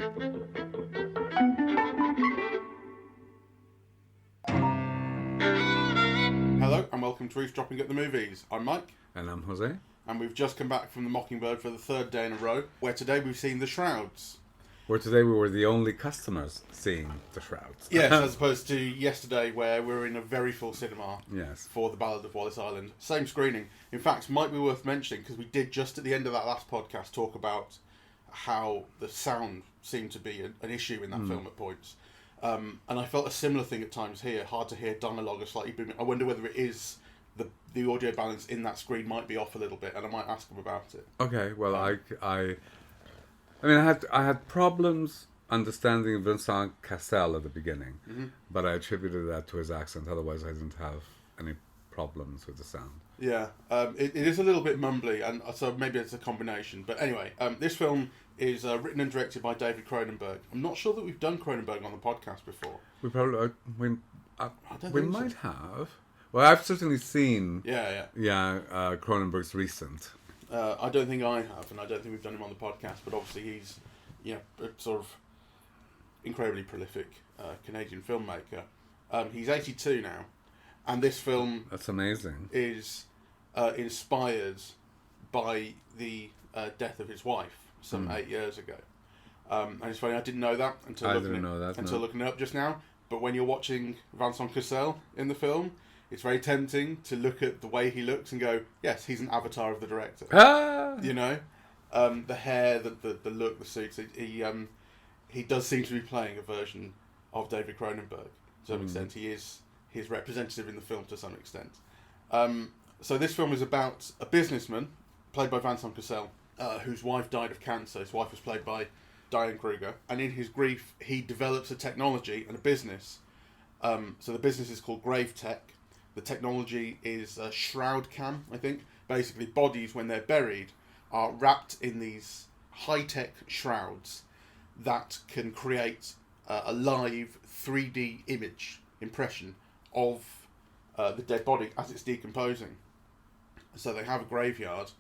Hello and welcome to Eavesdropping at the Movies. I'm Mike. And I'm Jose. And we've just come back from the Mockingbird for the third day in a row, where today we've seen the Shrouds. Where today we were the only customers seeing the Shrouds. Yes, as opposed to yesterday where we were in a very full cinema Yes. for The Ballad of Wallace Island. Same screening. In fact, might be worth mentioning, because we did just at the end of that last podcast talk about how the sound seemed to be an issue in that film at points. And I felt a similar thing at times here. Hard to hear dialogue or slightly booming. I wonder whether it is the audio balance in that screen might be off a little bit, and I might ask them about it. Okay, well, I mean, I had problems understanding Vincent Cassel at the beginning, but I attributed that to his accent. Otherwise, I didn't have any problems with the sound. Yeah, it is a little bit mumbly, and so maybe it's a combination. But anyway, this film is written and directed by David Cronenberg. I'm not sure that we've done Cronenberg on the podcast before. We probably we might so. have. Well, I've certainly seen. Yeah. Cronenberg's recent. I don't think I have, and I don't think we've done him on the podcast. But obviously, he's a sort of incredibly prolific Canadian filmmaker. He's 82 now, and this film That's amazing. is inspired by the death of his wife some 8 years ago. And it's funny, I didn't know that until looking it up just now. But when you're watching Vincent Cassel in the film, it's very tempting to look at the way he looks and go, yes, he's an avatar of the director. You know? The hair, the look, the suits. He does seem to be playing a version of David Cronenberg to some extent. He's representative in the film to some extent. So this film is about a businessman, played by Vincent Cassel, whose wife died of cancer. His wife was played by Diane Kruger. And in his grief, he develops a technology and a business. So the business is called Grave Tech. The technology is a shroud cam, I think. Basically, bodies, when they're buried, are wrapped in these high-tech shrouds that can create a live 3D impression of the dead body as it's decomposing. So they have a graveyard.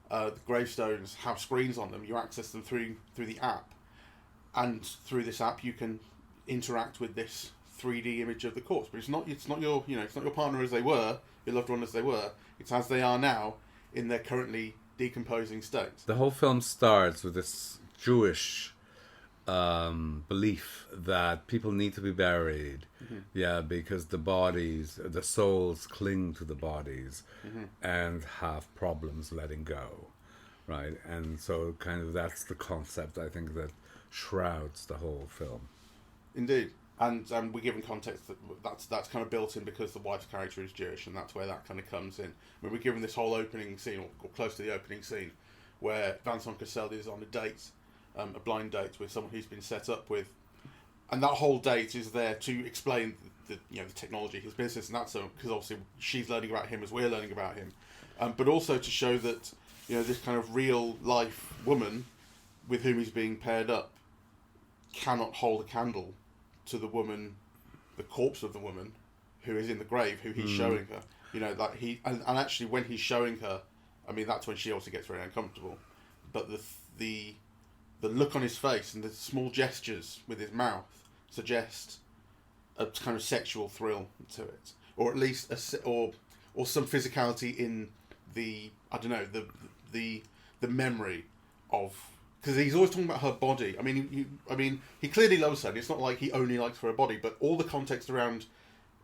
The gravestones have screens on them. You access them through the app, and through this app you can interact with this 3D image of the corpse. But it's not your partner as they were, your loved one as they were. It's as they are now in their currently decomposing state. The whole film starts with this Jewish belief that people need to be buried, because the souls cling to the bodies and have problems letting go, right? And so kind of that's the concept, I think, that shrouds the whole film. Indeed. And we're given context that's kind of built in because the wife's character is Jewish, and that's where that kind of comes in. I mean, we're given this whole opening scene, or close to the opening scene, where Vincent Cassel is on a date, a blind date with someone he's been set up with, and that whole date is there to explain the technology, his business, and that's because obviously she's learning about him as we're learning about him, but also to show that this kind of real life woman with whom he's being paired up cannot hold a candle to the woman, the corpse of the woman who is in the grave, who he's showing her. And actually when he's showing her, I mean, that's when she also gets very uncomfortable. But the look on his face and the small gestures with his mouth suggest a kind of sexual thrill to it, or at least or some physicality in the memory of. Because he's always talking about her body. I mean, he clearly loves her. And it's not like he only likes her body, but all the context around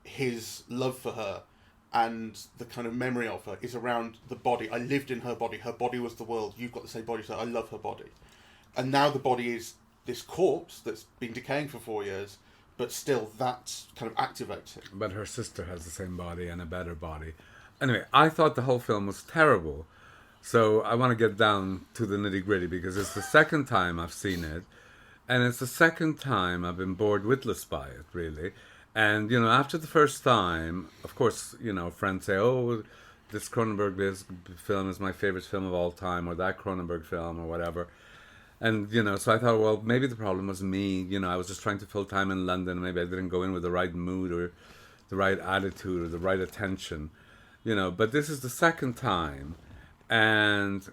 his love for her and the kind of memory of her is around the body. I lived in her body. Her body was the world. You've got the same body, so I love her body. And now the body is this corpse that's been decaying for 4 years, but still that kind of activates it. But her sister has the same body and a better body. Anyway, I thought the whole film was terrible. So I want to get down to the nitty-gritty because it's the second time I've seen it, and it's the second time I've been bored witless by it, really. And, after the first time, of course, friends say, oh, this film is my favorite film of all time, or that Cronenberg film, or whatever. And, so I thought, well, maybe the problem was me. I was just trying to fill time in London. Maybe I didn't go in with the right mood or the right attitude or the right attention. But this is the second time. And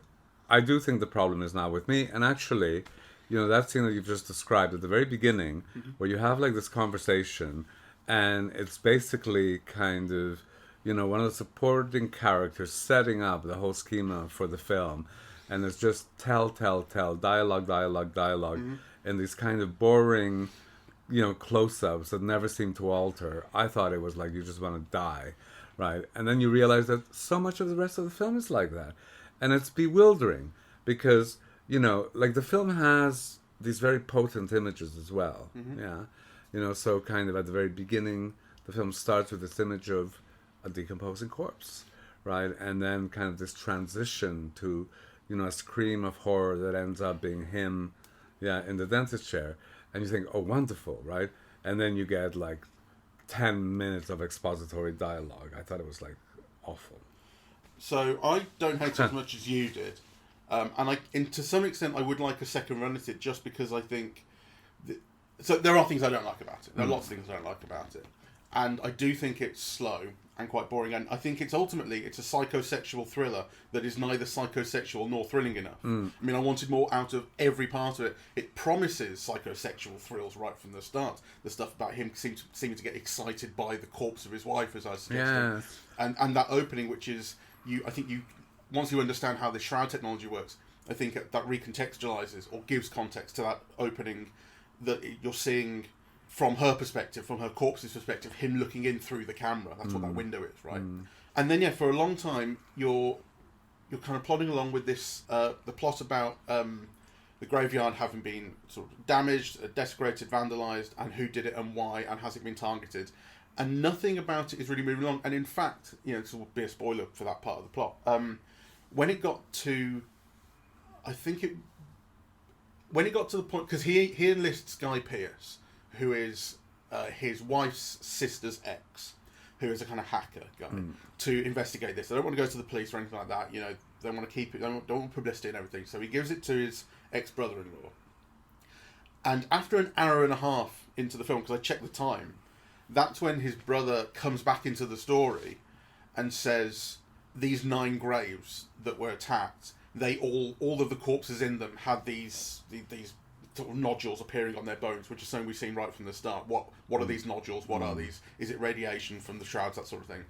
I do think the problem is now with me. And actually, you know, that scene that you've just described at the very beginning, where you have like this conversation, and it's basically kind of, you know, one of the supporting characters setting up the whole schema for the film, and it's just tell, dialogue, and these kind of boring, you know, close-ups that never seem to alter. I thought it was like you just want to die, right? And then you realize that so much of the rest of the film is like that, and it's bewildering because, you know, like the film has these very potent images as well. Yeah, you know, so kind of at the very beginning, the film starts with this image of a decomposing corpse, right? And then kind of this transition to, you know, a scream of horror that ends up being him, in the dentist chair. And you think, oh, wonderful, right? And then you get like 10 minutes of expository dialogue. I thought it was like awful. So I don't hate it as much as you did. And to some extent, I would like a second run at it just because I think... So there are things I don't like about it. There are lots of things I don't like about it. And I do think it's slow and quite boring. And I think it's a psychosexual thriller that is neither psychosexual nor thrilling enough. I mean, I wanted more out of every part of it. It promises psychosexual thrills right from the start. The stuff about him seeming to get excited by the corpse of his wife, as I suggested. Yes. And that opening, which is, once you understand how the shroud technology works, I think that recontextualizes or gives context to that opening that you're seeing from her perspective, from her corpse's perspective, him looking in through the camera. That's what that window is, right? And then, for a long time, you're kind of plodding along with this, the plot about the graveyard having been sort of damaged, desecrated, vandalised, and who did it and why, and has it been targeted. And nothing about it is really moving along. And in fact, this will be a spoiler for that part of the plot. When it got to, when it got to the point, because he enlists Guy Pearce, who is his wife's sister's ex, who is a kind of hacker guy, to investigate this. They don't want to go to the police or anything like that. You know, they want to keep it. They don't want publicity and everything. So he gives it to his ex-brother-in-law. And after an hour and a half into the film, because I checked the time, that's when his brother comes back into the story and says these 9 graves that were attacked, they all of the corpses in them had these sort of nodules appearing on their bones, which is something we've seen right from the start. What are these nodules? What are these? Is it radiation from the shrouds? That sort of thing.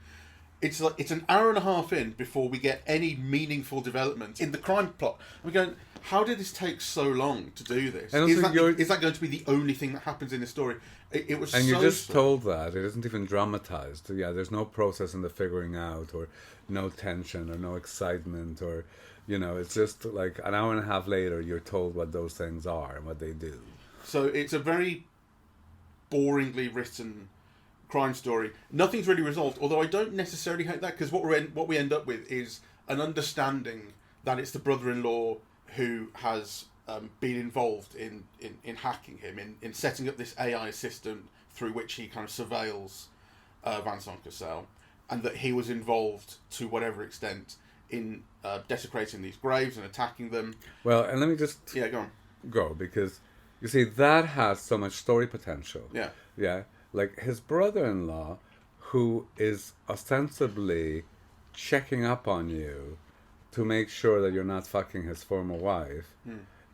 It's an hour and a half in before we get any meaningful development in the crime plot. I'm going, how did this take so long to do this? Is that going to be the only thing that happens in the story? It was, and you're just told that it isn't even dramatized. Yeah, there's no process in the figuring out, or no tension, or no excitement, or. You know, it's just like an hour and a half later, you're told what those things are and what they do. So it's a very boringly written crime story. Nothing's really resolved, although I don't necessarily hate that, because what we end up with is an understanding that it's the brother-in-law who has been involved in hacking him, in setting up this AI system through which he kind of surveils Vincent Cassel, and that he was involved to whatever extent in desecrating these graves and attacking them. Well, and let me just go because you see that has so much story potential. Yeah, like his brother-in-law, who is ostensibly checking up on you to make sure that you're not fucking his former wife,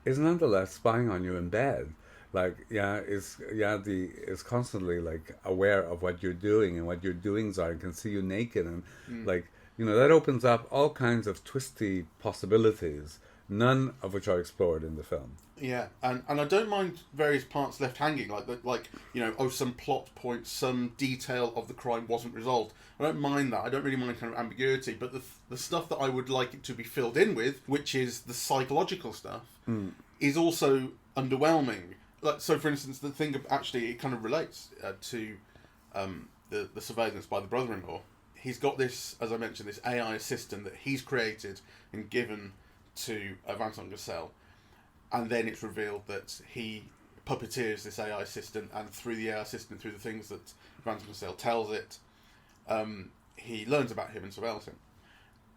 is nonetheless spying on you in bed. Like, is constantly like aware of what you're doing and what your doings are, and can see you naked, and like. You know, that opens up all kinds of twisty possibilities, none of which are explored in the film. Yeah, and I don't mind various parts left hanging, like some plot point, some detail of the crime wasn't resolved. I don't mind that. I don't really mind kind of ambiguity, but the stuff that I would like it to be filled in with, which is the psychological stuff, is also underwhelming. Like, so, for instance, the thing of, actually, it kind of relates to the surveillance by the brother-in-law. He's got this, as I mentioned, this AI assistant that he's created and given to Vincent Cassel. And then it's revealed that he puppeteers this AI assistant, and through the AI assistant, through the things that Vincent Cassel tells it, he learns about him and surveils him.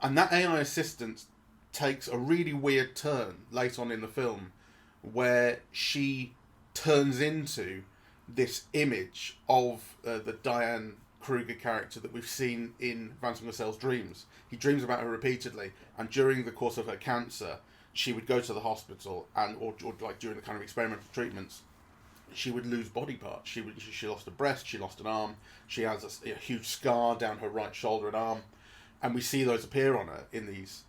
And that AI assistant takes a really weird turn late on in the film, where she turns into this image of the Diane Kruger character that we've seen in Vincent Cassel's dreams. He dreams about her repeatedly, and during the course of her cancer, she would go to the hospital and or like during the kind of experimental treatments, she would lose body parts. She lost a breast, she lost an arm, she has a huge scar down her right shoulder and arm, and we see those appear on her in these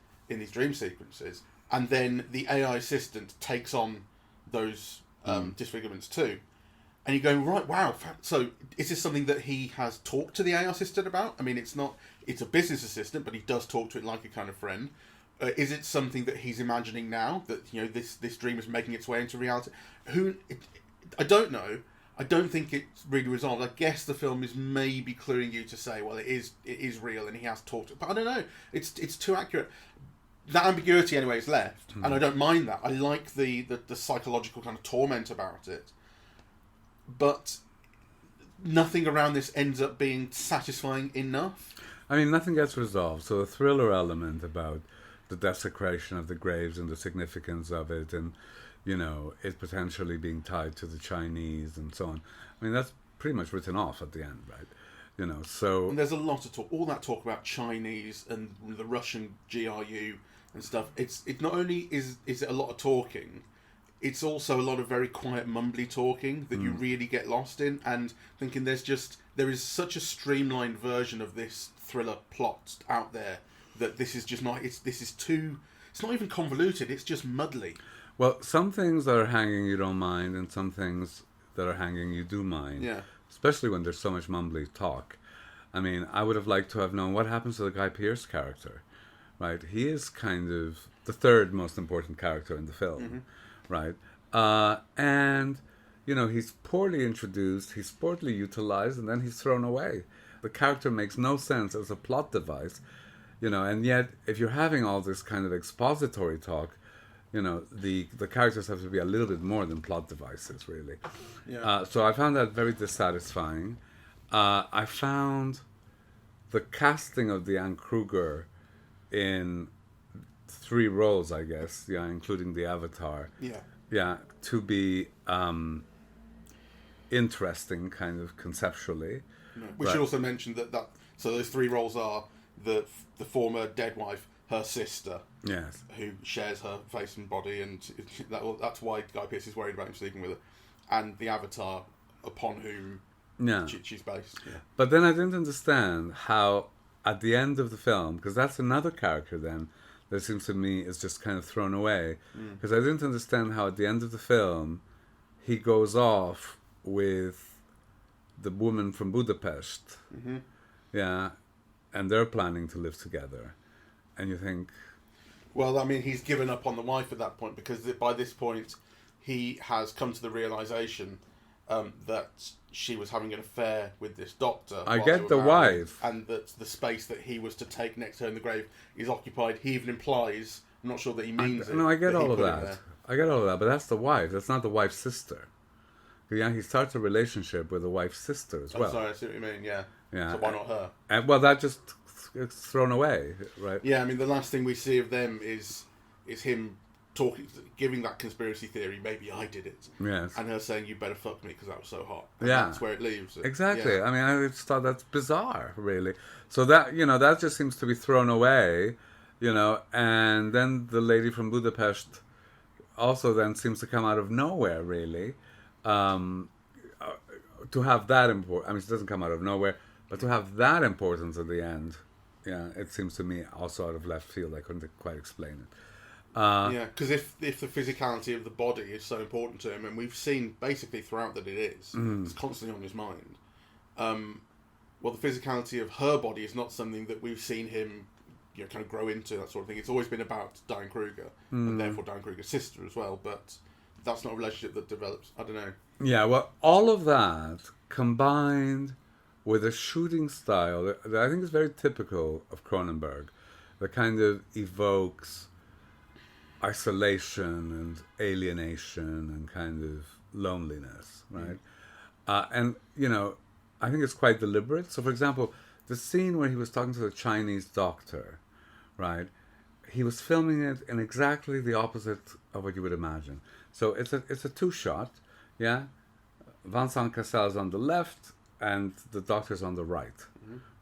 dream sequences, and then the AI assistant takes on those disfigurements too. And you're going, right, wow, so is this something that he has talked to the AI assistant about? I mean, it's a business assistant, but he does talk to it like a kind of friend. Is it something that he's imagining now, that, you know, this dream is making its way into reality? I don't know. I don't think it's really resolved. I guess the film is maybe cluing you to say, well, it is real and he has talked to it. But I don't know. It's too accurate. That ambiguity, anyway, is left, and I don't mind that. I like the psychological kind of torment about it. But nothing around this ends up being satisfying enough. I mean, nothing gets resolved. So the thriller element about the desecration of the graves and the significance of it, and, you know, it potentially being tied to the Chinese and so on. I mean, that's pretty much written off at the end, right? You know, so... And there's a lot of talk, all that talk about Chinese and the Russian GRU and stuff. It not only is it a lot of talking, it's also a lot of very quiet, mumbly talking that you really get lost in, and thinking there is such a streamlined version of this thriller plot out there that this is just not, it's not even convoluted, it's just muddly. Well, some things that are hanging you don't mind, and some things that are hanging you do mind. Yeah. Especially when there's so much mumbly talk. I mean, I would have liked to have known what happens to the Guy Pearce character, right? He is kind of the third most important character in the film, right? And, you know, he's poorly introduced, he's poorly utilized, and then he's thrown away. The character makes no sense as a plot device, you know, and yet if you're having all this kind of expository talk, you know, the characters have to be a little bit more than plot devices, really. Yeah. So I found that very dissatisfying. I found the casting of Diane Kruger in 3 roles, I guess, yeah, including the Avatar. Yeah, to be interesting, kind of conceptually. Yeah. We should also mention that so those 3 roles are the former dead wife, her sister, yes, who shares her face and body, and that's why Guy Pearce is worried about him sleeping with her, and the Avatar upon whom she's based. Yeah. But then I didn't understand how, at the end of the film, because that's another character then that seems to me is just kind of thrown away, because I didn't understand how at the end of the film he goes off with the woman from Budapest, yeah, and they're planning to live together. And you think... Well, I mean, he's given up on the wife at that point, because by this point he has come to the realisation that she was having an affair with this doctor. I get the wife. And that the space that he was to take next to her in the grave is occupied. He even implies, I'm not sure that he means it. No, I get all of that. I get all of that, but that's the wife. That's not the wife's sister. Yeah, he starts a relationship with the wife's sister as well. I'm sorry, I see what you mean, yeah. Yeah. So why not her? And, well, that just... It's thrown away, right? Yeah, I mean, the last thing we see of them is him giving that conspiracy theory, maybe I did it. Yes. And her saying, you better fuck me because I was so hot. And yeah. That's where it leaves it. Exactly. Yeah. I mean, I just thought that's bizarre, really. So that, you know, that just seems to be thrown away, you know, and then the lady from Budapest also then seems to come out of nowhere, really, to have that important. I mean, she doesn't come out of nowhere, but to have that importance at the end. Yeah, it seems to me also out of left field. I couldn't quite explain it. Yeah, because if the physicality of the body is so important to him, and we've seen basically throughout that it is, it's constantly on his mind. Well, the physicality of her body is not something that we've seen him, you know, kind of grow into, that sort of thing. It's always been about Diane Kruger, and therefore Diane Kruger's sister as well. But that's not a relationship that develops. I don't know. Yeah, well, all of that combined with a shooting style that I think is very typical of Cronenberg, that kind of evokes isolation and alienation and kind of loneliness, right? And, you know, I think it's quite deliberate. So, for example, the scene where he was talking to the Chinese doctor, right? He was filming it in exactly the opposite of what you would imagine. So it's a 2-shot, yeah? Vincent Cassel is on the left, and the doctor's on the right,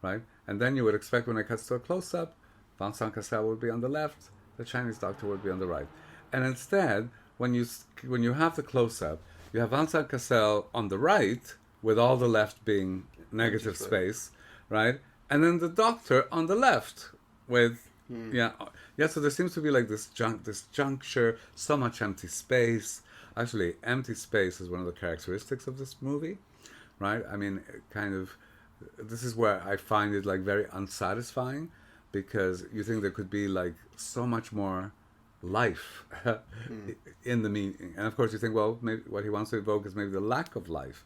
right? And then you would expect when it cuts to a close-up, Vincent Cassel would be on the left, the Chinese doctor would be on the right. And instead, when you have the close-up, you have Vincent Cassel on the right, with all the left being negative space, right? And then the doctor on the left with, so there seems to be like this juncture, so much empty space. Actually, empty space is one of the characteristics of this movie, right? I mean, this is where I find it like very unsatisfying, because you think there could be like so much more life in the meaning. And of course you think, well, maybe what he wants to evoke is maybe the lack of life,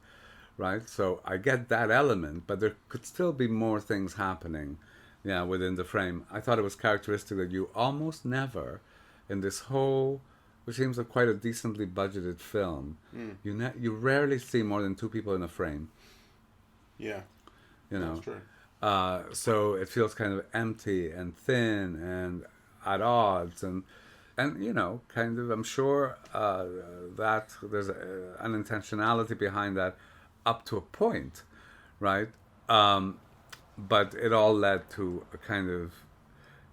right? So I get that element, but there could still be more things happening, within the frame. I thought it was characteristic that you almost never, in this whole, which seems like quite a decently budgeted film, you rarely see more than 2 people in a frame. Yeah, that's true. So it feels kind of empty and thin and at odds, and kind of, I'm sure that there's an intentionality behind that up to a point, right? But it all led to a kind of,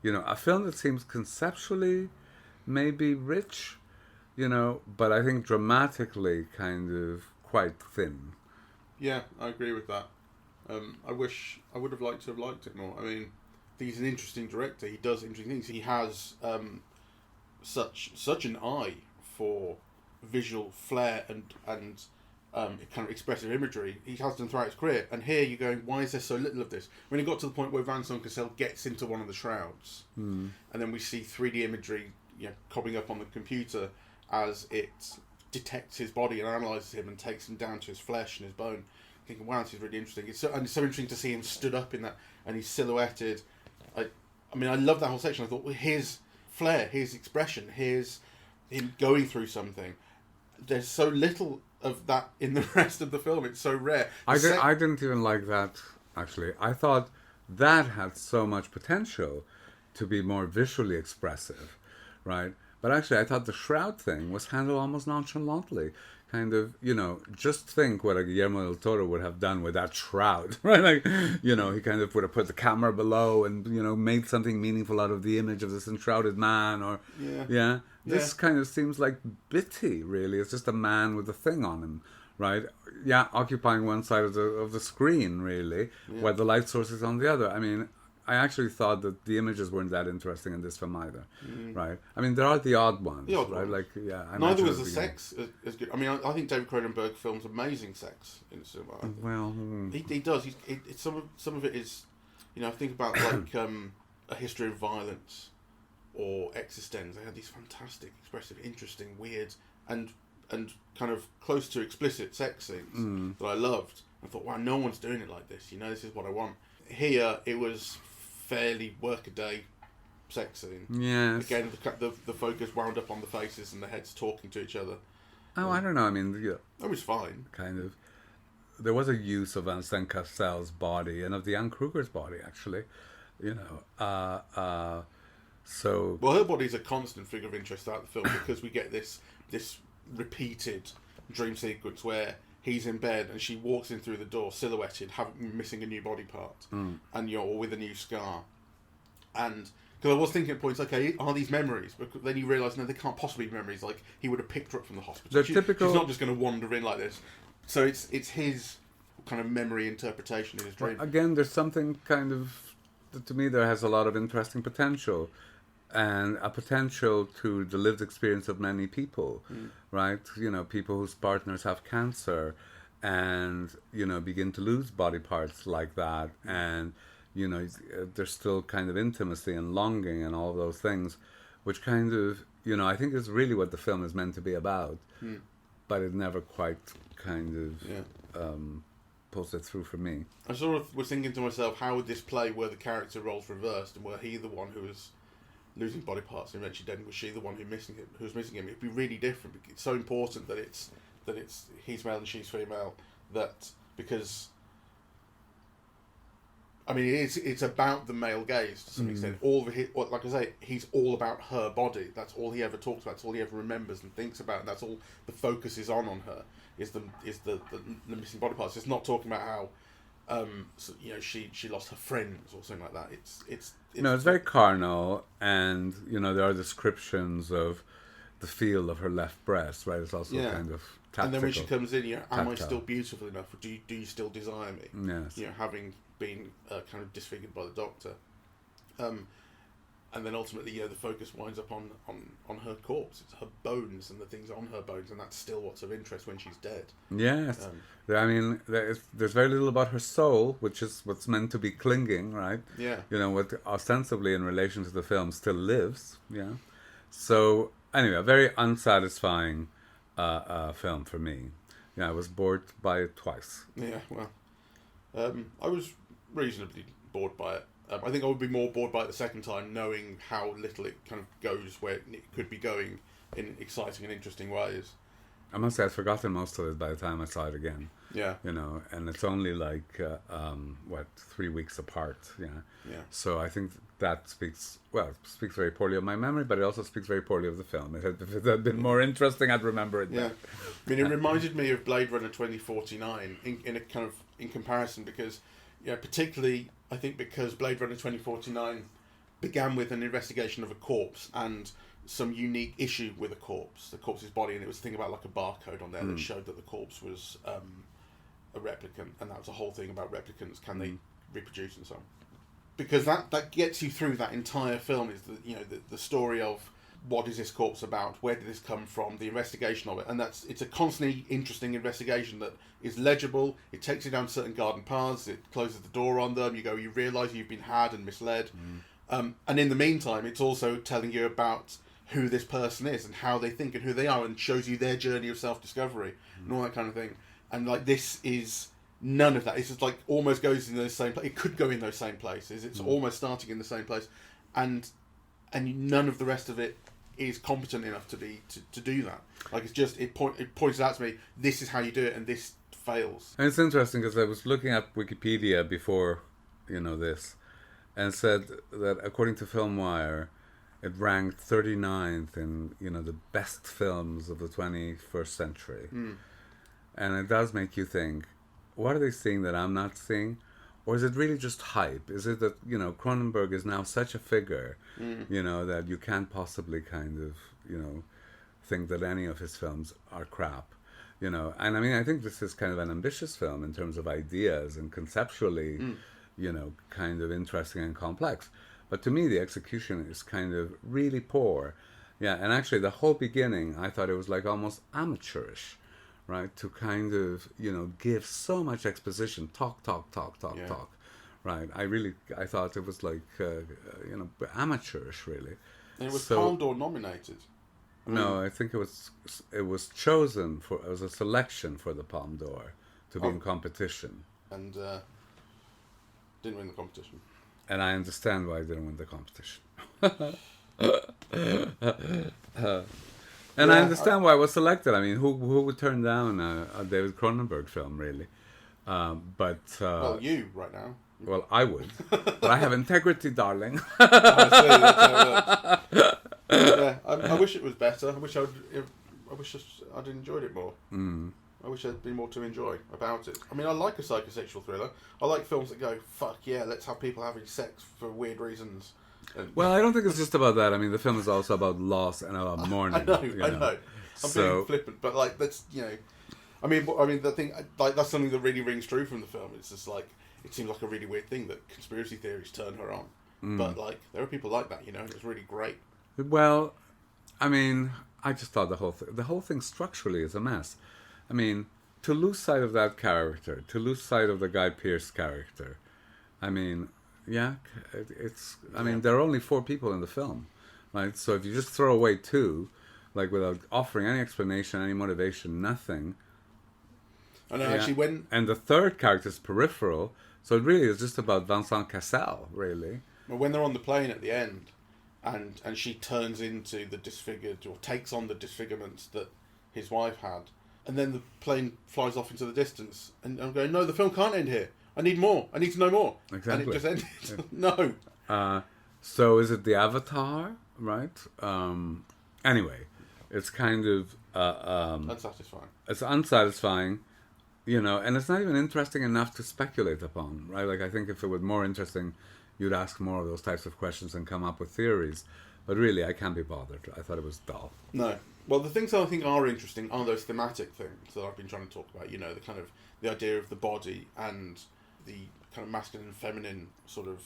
a film that seems conceptually maybe rich, but I think dramatically kind of quite thin. Yeah, I agree with that. I would have liked to have liked it more. I mean, he's an interesting director. He does interesting things. He has such an eye for visual flair and kind of expressive imagery. He has done throughout his career. And here you're going, why is there so little of this? When it got to the point where Vincent Cassel gets into one of the shrouds, and then we see 3D imagery, cobbing up on the computer as it detects his body and analyzes him and takes him down to his flesh and his bone. Thinking, wow, this is really interesting. It's so interesting to see him stood up in that, and he's silhouetted. I mean, I love that whole section. I thought, well, his flair, his expression, his him going through something. There's so little of that in the rest of the film. It's so rare. I didn't even like that, actually. I thought that had so much potential to be more visually expressive, right? But actually, I thought the shroud thing was handled almost nonchalantly. Kind of, just think what a Guillermo del Toro would have done with that shroud, right? Like, he kind of would have put the camera below and, made something meaningful out of the image of this enshrouded man, or, This kind of seems like bitty, really. It's just a man with a thing on him, right? Yeah, occupying one side of the screen, really, while the light source is on the other. I mean, I actually thought that the images weren't that interesting in this film either, right? I mean, there are the odd ones, right? Like, neither was the sex as good. I mean, I think David Cronenberg films amazing sex in cinema. Well, he does. Some of it is, I think about like A History of Violence or Existenz. They had these fantastic, expressive, interesting, weird, and kind of close to explicit sex scenes that I loved. I thought, wow, no one's doing it like this. This is what I want. Here, it was fairly workaday sex scene. Yes. Again, the focus wound up on the faces and the heads talking to each other. Oh, I don't know. I mean, that was fine. Kind of. There was a use of Vincent Cassel's body and of Diane Kruger's body, actually. So. Well, her body's a constant figure of interest throughout the film because we get this repeated dream sequence where he's in bed and she walks in through the door, silhouetted, missing a new body part, and or with a new scar. And because I was thinking at points, okay, are these memories? But then you realise, no, they can't possibly be memories. Like he would have picked her up from the hospital. She's not just going to wander in like this. So it's his kind of memory interpretation in his dream. Well, again, there's something kind of, to me, there has a lot of interesting potential. And a potential to the lived experience of many people, right? People whose partners have cancer and, begin to lose body parts like that. And, there's still kind of intimacy and longing and all of those things, which kind of, I think is really what the film is meant to be about. But it never quite kind of pulls it through for me. I sort of was thinking to myself, how would this play were the character roles reversed and were he the one who was losing body parts and eventually dead, was she the one who was missing him? It'd be really different. It's so important that it's he's male and she's female, that because I mean it's about the male gaze to some extent. Like I say, he's all about her body. That's all he ever talks about. That's all he ever remembers and thinks about. And that's all the focus is on her is the missing body parts. It's not talking about how she lost her friends or something like that. It's very carnal, and there are descriptions of the feel of her left breast, right? It's also kind of tactical. And then when she comes in, am I still beautiful enough? Do you still desire me? Yes. Having been kind of disfigured by the doctor. And then ultimately, the focus winds up on her corpse. It's her bones and the things on her bones, and that's still what's of interest when she's dead. Yes. I mean, there's very little about her soul, which is what's meant to be clinging, right? Yeah. What ostensibly in relation to the film still lives, yeah. So, anyway, a very unsatisfying film for me. Yeah, I was bored by it twice. Yeah, well, I was reasonably bored by it. I think I would be more bored by it the second time, knowing how little it kind of goes where it could be going in exciting and interesting ways. I must say I'd forgotten most of it by the time I saw it again. Yeah. And it's only like, 3 weeks apart, yeah. Yeah. So I think that speaks very poorly of my memory, but it also speaks very poorly of the film. If it had been more interesting, I'd remember it better. I mean, it reminded me of Blade Runner 2049 in comparison because, particularly, I think because Blade Runner 2049 began with an investigation of a corpse and some unique issue with a corpse, the corpse's body, and it was a thing about like a barcode on there that showed that the corpse was a replicant, and that was a whole thing about replicants, can they reproduce and so on. Because that gets you through that entire film is the story of what is this corpse about, where did this come from, the investigation of it, and it's a constantly interesting investigation that is legible. It takes you down certain garden paths, it closes the door on them, you realise you've been had and misled, and in the meantime it's also telling you about who this person is and how they think and who they are, and shows you their journey of self-discovery and all that kind of thing. And like this is none of that. It's just like almost goes in those same places. It could go in those same places. It's almost starting in the same place, and none of the rest of it is competent enough to do that. Like it's just it points out to me, this is how you do it, and this fails. And it's interesting because I was looking at Wikipedia before this, and said that according to FilmWire, it ranked 39th in the best films of the 21st century. And it does make you think, what are they seeing that I'm not seeing? Or is it really just hype? Is it that, Cronenberg is now such a figure, that you can't possibly kind of, think that any of his films are crap, And I mean, I think this is kind of an ambitious film in terms of ideas and conceptually, kind of interesting and complex. But to me, the execution is kind of really poor. Yeah, and actually the whole beginning, I thought it was like almost amateurish. Right, to kind of, give so much exposition, talk, right? I thought it was like, amateurish, really. And it was Palme d'Or nominated. No, I think it was chosen as a selection for the Palme d'Or to be in competition. And didn't win the competition. And I understand why it didn't win the competition. And I understand why it was selected. I mean, who would turn down a David Cronenberg film, really? Well, you, right now. Well, I would. But I have integrity, darling. I wish it was better. I wish I'd enjoyed it more. I wish there'd been more to enjoy about it. I mean, I like a psychosexual thriller. I like films that go, fuck yeah, let's have people having sex for weird reasons. Well, I don't think it's just about that. I mean, the film is also about loss and about mourning. I know. I'm being flippant, but like that's I mean, the thing like that's something that really rings true from the film. It's just like it seems like a really weird thing that conspiracy theories turn her on, but like there are people like that, and it's really great. Well, I mean, I just thought the whole thing structurally is a mess. I mean, to lose sight of that character, to lose sight of the Guy Pearce character, I mean. Yeah, I mean, there are only 4 people in the film, right? So if you just throw away 2, like without offering any explanation, any motivation, nothing. And actually, and the 3rd character is peripheral, so it really is just about Vincent Cassel, really. Well, when they're on the plane at the end, and she turns into the disfigured or takes on the disfigurements that his wife had, and then the plane flies off into the distance, and I'm going, no, the film can't end here. I need more. I need to know more. Exactly. And it just ended. No. So is it the Avatar, right? Anyway, it's kind of... unsatisfying. It's unsatisfying, and it's not even interesting enough to speculate upon, right? Like, I think if it were more interesting, you'd ask more of those types of questions and come up with theories. But really, I can't be bothered. I thought it was dull. No. Well, the things that I think are interesting are those thematic things that I've been trying to talk about. You know, the kind of the idea of the body and the kind of masculine and feminine sort of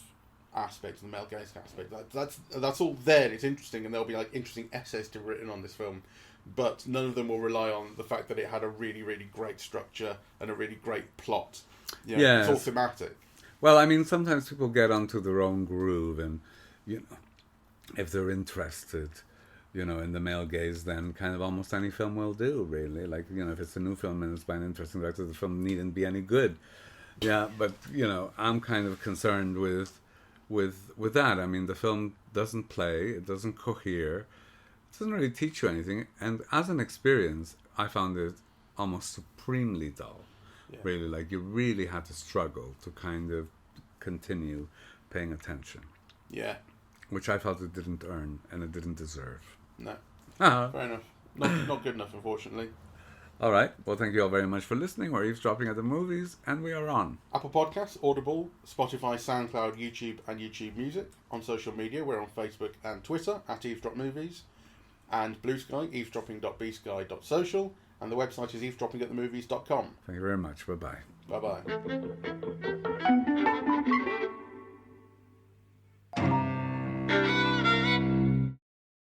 aspects, the male gaze aspect. That's all there. And it's interesting, and there'll be like interesting essays to be written on this film. But none of them will rely on the fact that it had a really, really great structure and a really great plot. You know, yes. It's all thematic. Well, I mean, sometimes people get onto their own groove, and you know, if they're interested, you know, in the male gaze, then kind of almost any film will do, really. Like, you know, if it's a new film and it's by an interesting director, the film needn't be any good. Yeah, but you know, I'm kind of concerned with that. I mean, the film doesn't play, it doesn't cohere, it doesn't really teach you anything, and as an experience, I found it almost supremely dull. Yeah. Really, like you really had to struggle to kind of continue paying attention. Yeah. Which I felt it didn't earn and it didn't deserve. No. Fair enough. Not good enough, unfortunately. All right. Well, thank you all very much for listening. We're eavesdropping at the movies, and we are on Apple Podcasts, Audible, Spotify, SoundCloud, YouTube, and YouTube Music. On social media, we're on Facebook and Twitter at Eavesdrop Movies, and Blue Sky, eavesdropping.bsky.social, and the website is eavesdroppingatthemovies.com. Thank you very much. Bye-bye. Bye-bye.